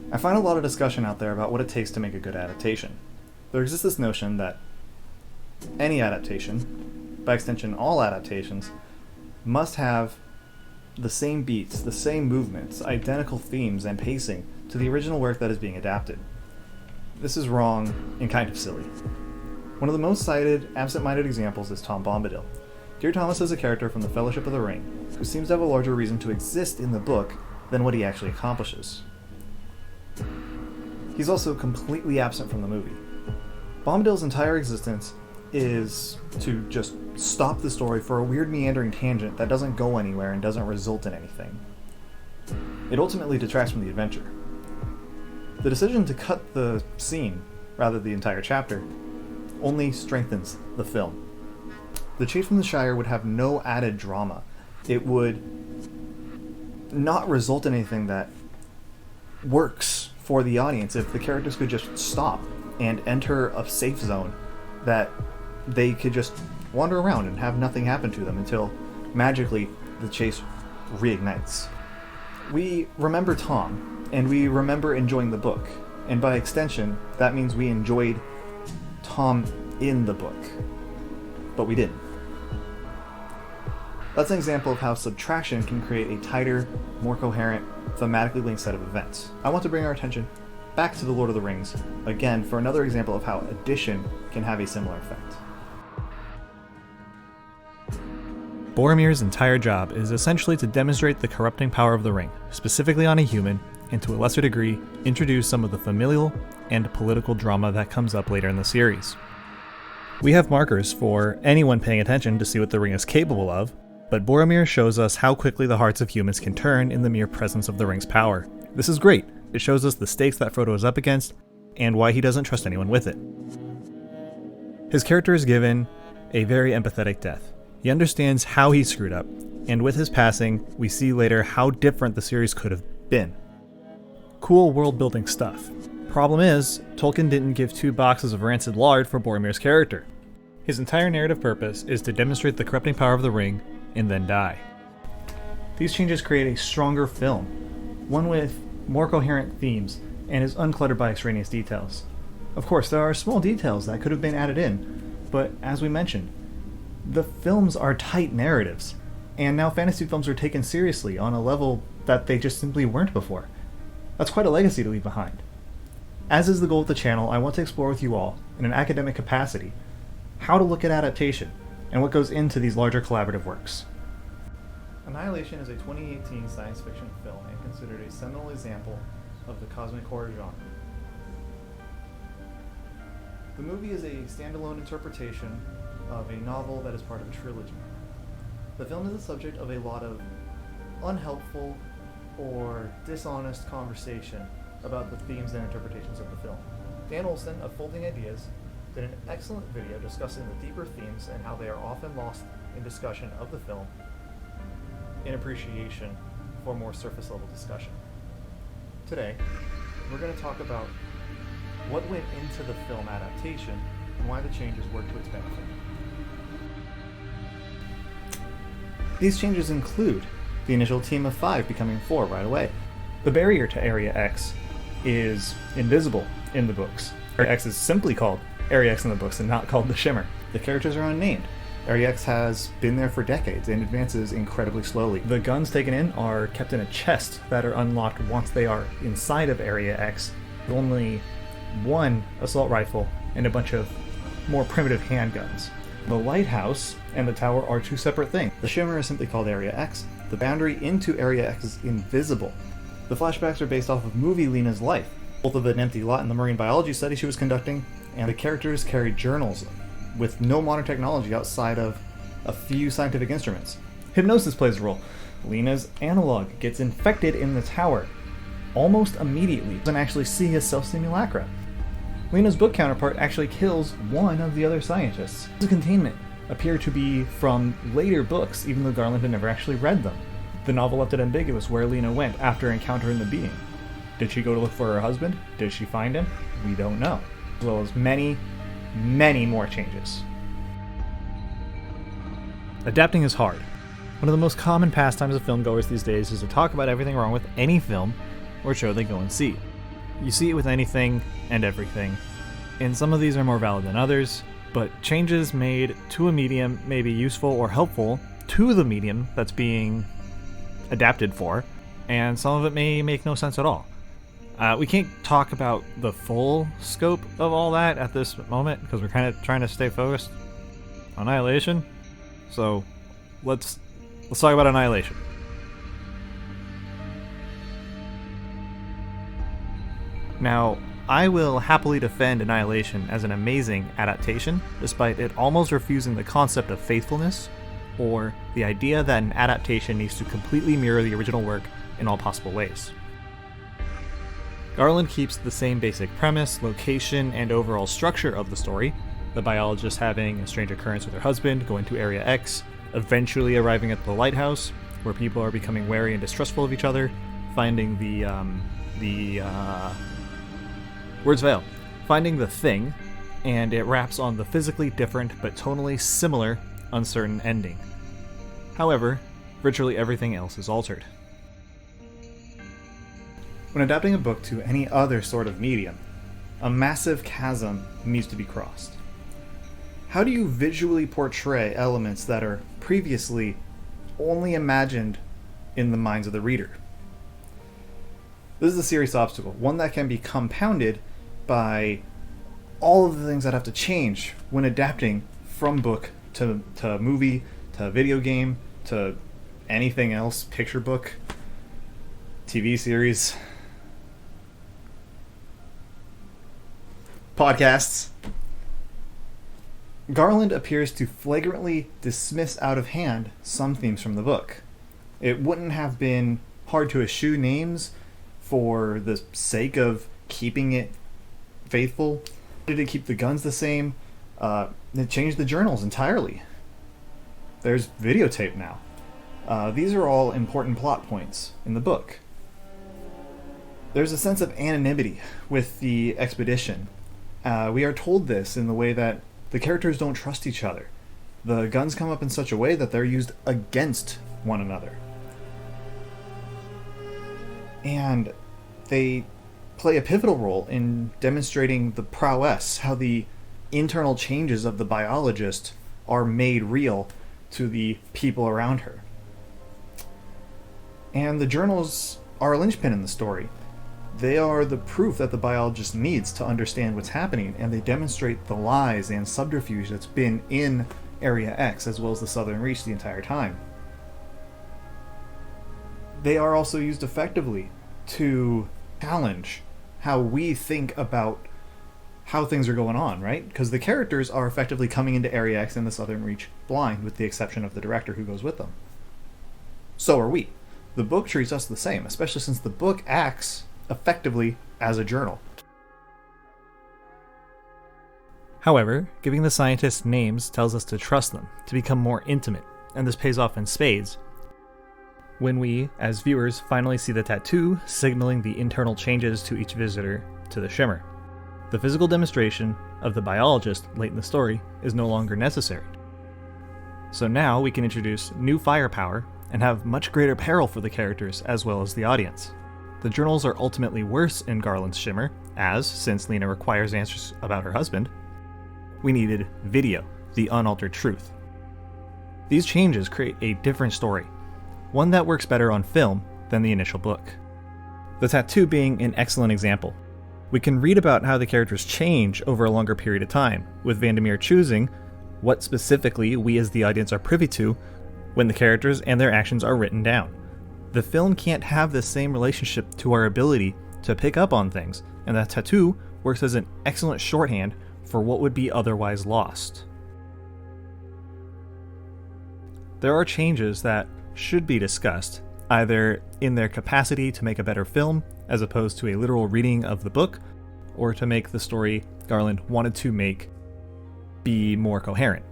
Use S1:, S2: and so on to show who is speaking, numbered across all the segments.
S1: I find a lot of discussion out there about what it takes to make a good adaptation. There exists this notion that any adaptation, by extension all adaptations, must have the same beats, the same movements, identical themes and pacing to the original work that is being adapted. This is wrong and kind of silly. One of the most cited, absent-minded examples is Tom Bombadil. Dear Thomas is a character from the Fellowship of the Ring, who seems to have a larger reason to exist in the book than what he actually accomplishes. He's also completely absent from the movie. Bombadil's entire existence is to just stop the story for a weird meandering tangent that doesn't go anywhere and doesn't result in anything. It ultimately detracts from the adventure. The decision to cut the scene, rather the entire chapter, only strengthens the film. The Chase from the Shire would have no added drama. It would not result in anything that works for the audience if the characters could just stop and enter a safe zone that they could just wander around and have nothing happen to them until magically the chase reignites. We remember Tom, and we remember enjoying the book, and by extension, that means we enjoyed Tom in the book, but we didn't. That's an example of how subtraction can create a tighter, more coherent, thematically linked set of events. I want to bring our attention back to The Lord of the Rings, again for another example of how addition can have a similar effect.
S2: Boromir's entire job is essentially to demonstrate the corrupting power of the ring, specifically on a human, and to a lesser degree, introduce some of the familial and political drama that comes up later in the series. We have markers for anyone paying attention to see what the ring is capable of, but Boromir shows us how quickly the hearts of humans can turn in the mere presence of the ring's power. This is great. It shows us the stakes that Frodo is up against, and why he doesn't trust anyone with it. His character is given a very empathetic death. He understands how he screwed up, and with his passing, we see later how different the series could have been. Cool world-building stuff. Problem is, Tolkien didn't give 2 boxes of rancid lard for Boromir's character. His entire narrative purpose is to demonstrate the corrupting power of the ring, and then die.
S1: These changes create a stronger film, one with more coherent themes, and is uncluttered by extraneous details. Of course, there are small details that could have been added in, but as we mentioned, the films are tight narratives, and now fantasy films are taken seriously on a level that they just simply weren't before. That's quite a legacy to leave behind. As is the goal of the channel, I want to explore with you all, in an academic capacity, how to look at adaptation, and what goes into these larger collaborative works. Annihilation is a 2018 science fiction film and considered a seminal example of the cosmic horror genre. The movie is a standalone interpretation of a novel that is part of a trilogy. The film is the subject of a lot of unhelpful or dishonest conversation about the themes and interpretations of the film. Dan Olson of Folding Ideas did an excellent video discussing the deeper themes and how they are often lost in discussion of the film in appreciation for more surface level discussion. Today, we're going to talk about what went into the film adaptation and why the changes work to its benefit. These changes include the initial team of 5 becoming 4 right away. The barrier to Area X is invisible in the books. Area X is simply called Area X in the books and not called the Shimmer. The characters are unnamed. Area X has been there for decades and advances incredibly slowly. The guns taken in are kept in a chest that are unlocked once they are inside of Area X. Only 1 assault rifle and a bunch of more primitive handguns. The lighthouse and the tower are 2 separate things. The Shimmer is simply called Area X. The boundary into Area X is invisible. The flashbacks are based off of movie Lena's life, both of an empty lot in the marine biology study she was conducting, and the characters carry journals with no modern technology outside of a few scientific instruments. Hypnosis plays a role. Lena's analog gets infected in the tower almost immediately. Doesn't actually see his self-simulacra. Lena's book counterpart actually kills one of the other scientists. The containment appear to be from later books, even though Garland had never actually read them. The novel left it ambiguous where Lena went after encountering the being. Did she go to look for her husband? Did she find him? We don't know. As well as many, many more changes.
S2: Adapting is hard. One of the most common pastimes of filmgoers these days is to talk about everything wrong with any film or show they go and see. You see it with anything and everything, and some of these are more valid than others, but changes made to a medium may be useful or helpful to the medium that's being adapted for, and some of it may make no sense at all. We can't talk about the full scope of all that at this moment because we're kind of trying to stay focused on Annihilation. So let's talk about Annihilation. Now, I will happily defend Annihilation as an amazing adaptation, despite it almost refusing the concept of faithfulness, or the idea that an adaptation needs to completely mirror the original work in all possible ways. Garland keeps the same basic premise, location, and overall structure of the story, the biologist having a strange occurrence with her husband, going to Area X, eventually arriving at the lighthouse, where people are becoming wary and distrustful of each other, finding finding the thing, and it wraps on the physically different but tonally similar uncertain ending. However, virtually everything else is altered.
S1: When adapting a book to any other sort of medium, a massive chasm needs to be crossed. How do you visually portray elements that are previously only imagined in the minds of the reader? This is a serious obstacle, one that can be compounded by all of the things that have to change when adapting from book to movie, to video game, to anything else, picture book, TV series, podcasts. Garland appears to flagrantly dismiss out of hand some themes from the book. It wouldn't have been hard to eschew names for the sake of keeping it faithful. Did it keep the guns the same? It changed the journals entirely. There's videotape now. These are all important plot points in the book. There's a sense of anonymity with the expedition. We are told this in the way that the characters don't trust each other. The guns come up in such a way that they're used against one another. And they play a pivotal role in demonstrating the prowess, how the internal changes of the biologist are made real to the people around her. And the journals are a linchpin in the story. They are the proof that the biologist needs to understand what's happening, and they demonstrate the lies and subterfuge that's been in Area X as well as the Southern Reach the entire time. They are also used effectively to challenge how we think about how things are going on, right? Because the characters are effectively coming into Area X and the Southern Reach blind, with the exception of the director who goes with them. So are we. The book treats us the same, especially since the book acts effectively as a journal.
S2: However, giving the scientists names tells us to trust them, to become more intimate, and this pays off in spades when we, as viewers, finally see the tattoo signaling the internal changes to each visitor to the Shimmer. The physical demonstration of the biologist late in the story is no longer necessary. So now we can introduce new firepower and have much greater peril for the characters as well as the audience. The journals are ultimately worse in Garland's Shimmer, as, since Lena requires answers about her husband, we needed video, the unaltered truth. These changes create a different story, one that works better on film than the initial book. The tattoo being an excellent example. We can read about how the characters change over a longer period of time, with VanderMeer choosing what specifically we as the audience are privy to when the characters and their actions are written down. The film can't have the same relationship to our ability to pick up on things, and that tattoo works as an excellent shorthand for what would be otherwise lost. There are changes that should be discussed, either in their capacity to make a better film, as opposed to a literal reading of the book, or to make the story Garland wanted to make be more coherent.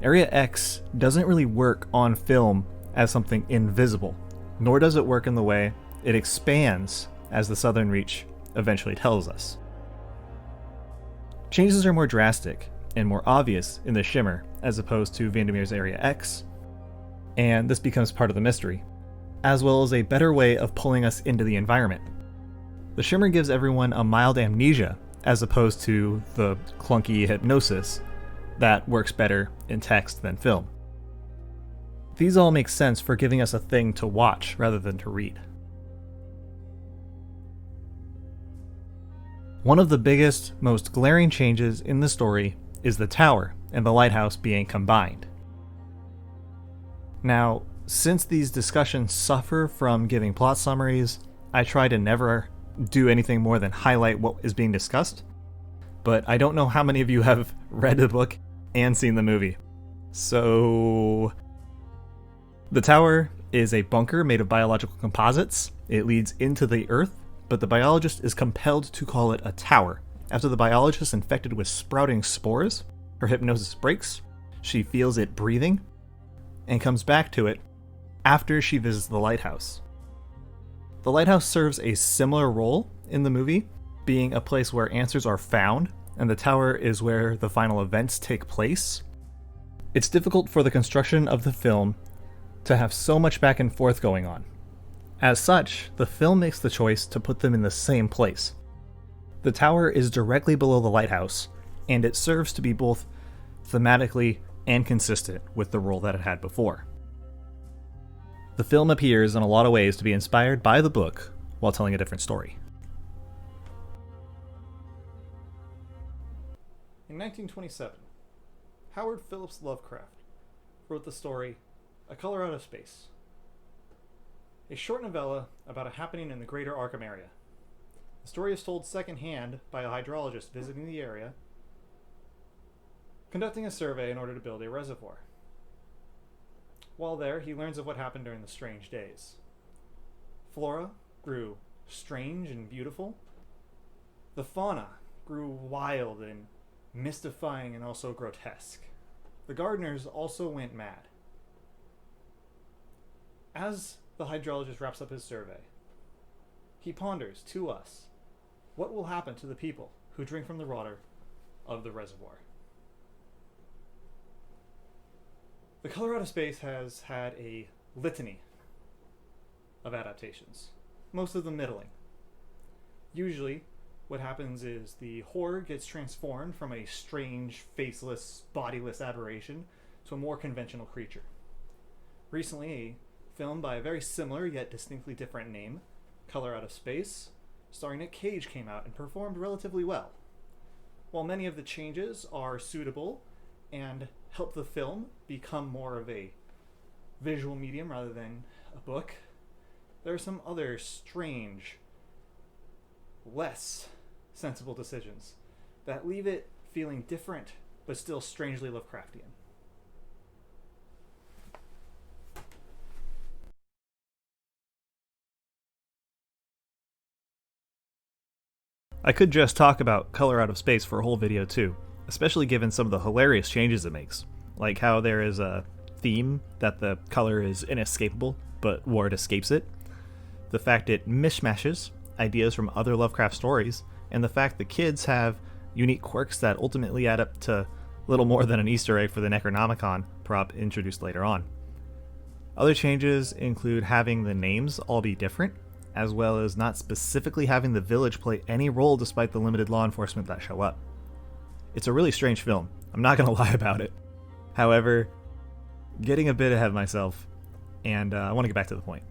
S2: Area X doesn't really work on film as something invisible, nor does it work in the way it expands as the Southern Reach eventually tells us. Changes are more drastic and more obvious in the Shimmer as opposed to VanderMeer's Area X, and this becomes part of the mystery, as well as a better way of pulling us into the environment. The shimmer gives everyone a mild amnesia, as opposed to the clunky hypnosis that works better in text than film. These all make sense for giving us a thing to watch rather than to read. One of the biggest, most glaring changes in the story is the tower and the lighthouse being combined. Now, since these discussions suffer from giving plot summaries, I try to never do anything more than highlight what is being discussed, but I don't know how many of you have read the book and seen the movie. So, the tower is a bunker made of biological composites. It leads into the earth, but the biologist is compelled to call it a tower. After the biologist is infected with sprouting spores, her hypnosis breaks, she feels it breathing, and comes back to it after she visits the lighthouse. The lighthouse serves a similar role in the movie, being a place where answers are found, and the tower is where the final events take place. It's difficult for the construction of the film to have so much back and forth going on. As such, the film makes the choice to put them in the same place. The tower is directly below the lighthouse, and it serves to be both thematically and consistent with the role that it had before. The film appears in a lot of ways to be inspired by the book while telling a different story.
S1: In 1927, Howard Phillips Lovecraft wrote the story A Color Out of Space, a short novella about a happening in the greater Arkham area. The story is told secondhand by a hydrologist visiting the area, conducting a survey in order to build a reservoir. While there, he learns of what happened during the strange days. Flora grew strange and beautiful. The fauna grew wild and mystifying and also grotesque. The gardeners also went mad. As the hydrologist wraps up his survey, he ponders to us, what will happen to the people who drink from the water of the reservoir? The Color Out of Space has had a litany of adaptations, most of them middling. Usually, what happens is the horror gets transformed from a strange, faceless, bodiless aberration to a more conventional creature. Recently, a film by a very similar yet distinctly different name, Color Out of Space, starring Nick Cage, came out and performed relatively well. While many of the changes are suitable and help the film become more of a visual medium rather than a book, there are some other strange, less sensible decisions that leave it feeling different but still strangely Lovecraftian.
S2: I could just talk about Color Out of Space for a whole video too, especially given some of the hilarious changes it makes, like how there is a theme that the color is inescapable, but Ward escapes it, the fact it mishmashes ideas from other Lovecraft stories, and the fact the kids have unique quirks that ultimately add up to little more than an Easter egg for the Necronomicon prop introduced later on. Other changes include having the names all be different, as well as not specifically having the village play any role despite the limited law enforcement that show up. It's a really strange film, I'm not going to lie about it. However, getting a bit ahead of myself, and I want to get back to the point.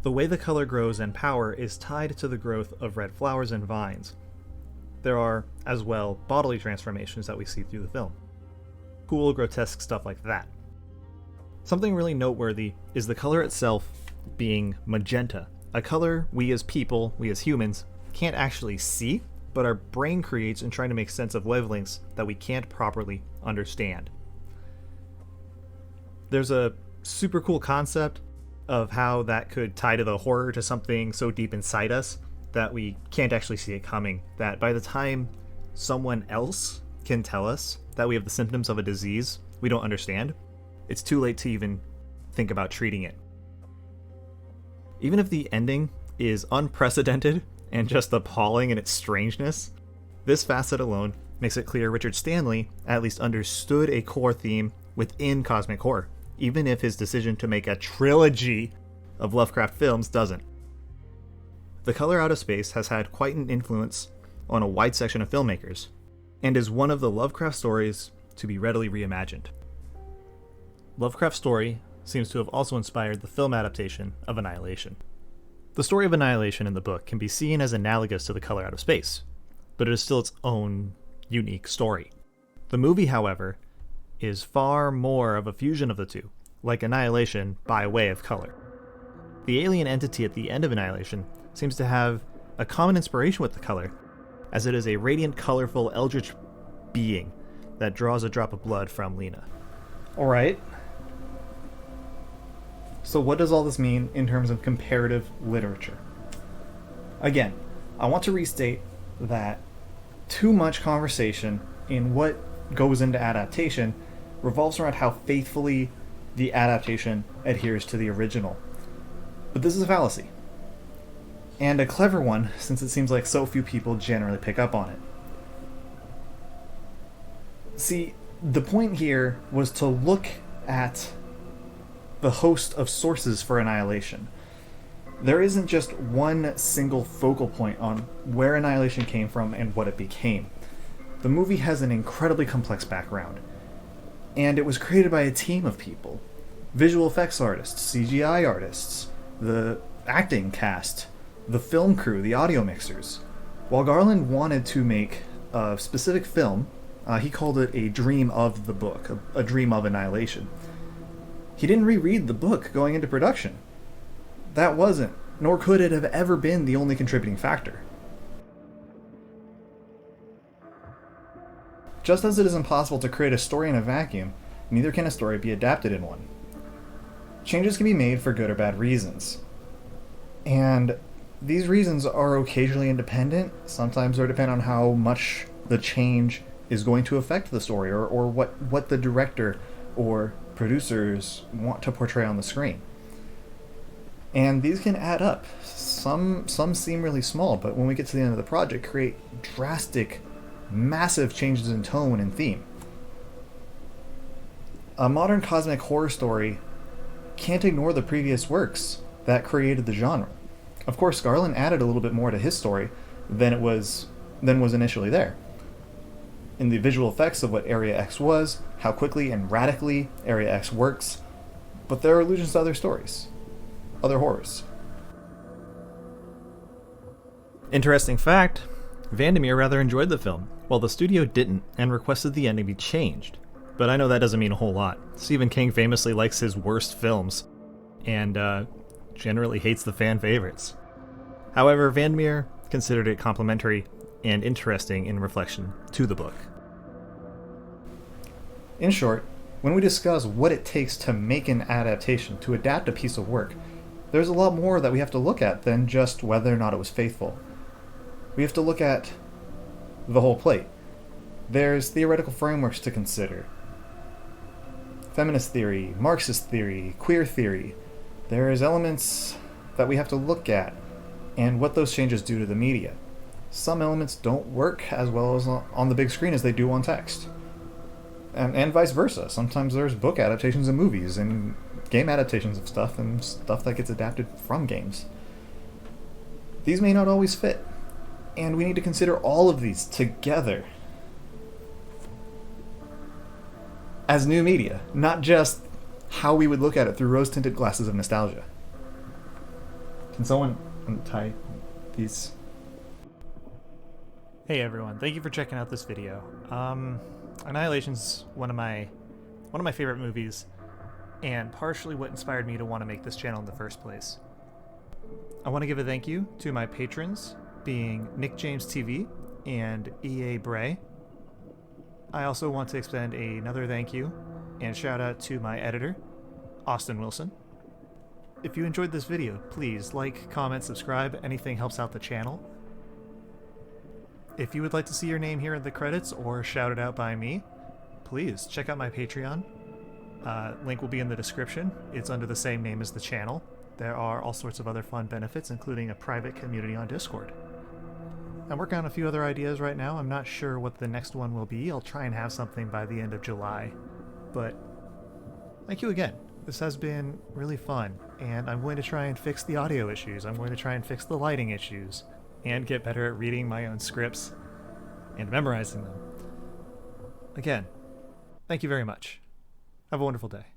S2: The way the color grows and power is tied to the growth of red flowers and vines. There are, as well, bodily transformations that we see through the film. Cool, grotesque stuff like that. Something really noteworthy is the color itself being magenta, a color we as people, we as humans, can't actually see, but our brain creates in trying to make sense of wavelengths that we can't properly understand. There's a super cool concept of how that could tie to the horror to something so deep inside us that we can't actually see it coming, that by the time someone else can tell us that we have the symptoms of a disease we don't understand, it's too late to even think about treating it. Even if the ending is unprecedented and just appalling in its strangeness, this facet alone makes it clear Richard Stanley at least understood a core theme within cosmic horror, even if his decision to make a trilogy of Lovecraft films doesn't.
S1: The Color Out of Space has had quite an influence on a wide section of filmmakers, and is one of the Lovecraft stories to be readily reimagined. Lovecraft's story seems to have also inspired the film adaptation of Annihilation. The story of Annihilation in the book can be seen as analogous to The Color Out of Space, but it is still its own unique story. The movie, however, is far more of a fusion of the two, like Annihilation by way of color. The alien entity at the end of Annihilation seems to have a common inspiration with The Color, as it is a radiant, colorful, eldritch being that draws a drop of blood from Lena. Alright. So what does all this mean in terms of comparative literature? Again, I want to restate that too much conversation in what goes into adaptation revolves around how faithfully the adaptation adheres to the original. But this is a fallacy. And a clever one, since it seems like so few people generally pick up on it. See, the point here was to look at the host of sources for Annihilation. There isn't just one single focal point on where Annihilation came from and what it became. The movie has an incredibly complex background, and it was created by a team of people. Visual effects artists, CGI artists, the acting cast, the film crew, the audio mixers. While Garland wanted to make a specific film, he called it a dream of the book, a dream of Annihilation. He didn't reread the book going into production. That wasn't, nor could it have ever been, the only contributing factor. Just as it is impossible to create a story in a vacuum, neither can a story be adapted in one. Changes can be made for good or bad reasons. And these reasons are occasionally independent, sometimes they depend on how much the change is going to affect the story, or what the director or producers want to portray on the screen. And these can add up. Some seem really small, but when we get to the end of the project, create drastic, massive changes in tone and theme. A modern cosmic horror story can't ignore the previous works that created the genre. Of course, Garland added a little bit more to his story than was initially there. In the visual effects of what Area X was, how quickly and radically Area X works, but there are allusions to other stories, other horrors. Interesting fact, VanderMeer rather enjoyed the film, while the studio didn't and requested the ending be changed. But I know that doesn't mean a whole lot. Stephen King famously likes his worst films, and generally hates the fan favorites. However, VanderMeer considered it complimentary and interesting in reflection to the book. In short, when we discuss what it takes to make an adaptation, to adapt a piece of work, there's a lot more that we have to look at than just whether or not it was faithful. We have to look at the whole plate. There's theoretical frameworks to consider. Feminist theory, Marxist theory, queer theory. There's elements that we have to look at, and what those changes do to the media. Some elements don't work as well as on the big screen as they do on text. And vice versa. Sometimes there's book adaptations of movies, and game adaptations of stuff, and stuff that gets adapted from games. These may not always fit, and we need to consider all of these together as new media, not just how we would look at it through rose-tinted glasses of nostalgia. Can someone untie these?
S2: Hey everyone, thank you for checking out this video. Annihilation's one of my favorite movies, and partially what inspired me to want to make this channel in the first place. I want to give a thank you to my patrons, being Nick James TV and EA Bray. I also want to extend another thank you and shout out to my editor, Austin Wilson. If you enjoyed this video, please like, comment, subscribe. Anything helps out the channel. If you would like to see your name here in the credits or shouted out by me, please check out my Patreon. Link will be in the description. It's under the same name as the channel. There are all sorts of other fun benefits, including a private community on Discord. I'm working on a few other ideas right now. I'm not sure what the next one will be. I'll try and have something by the end of July. But thank you again. This has been really fun, and I'm going to try and fix the audio issues. I'm going to try and fix the lighting issues, and get better at reading my own scripts and memorizing them. Again, thank you very much. Have a wonderful day.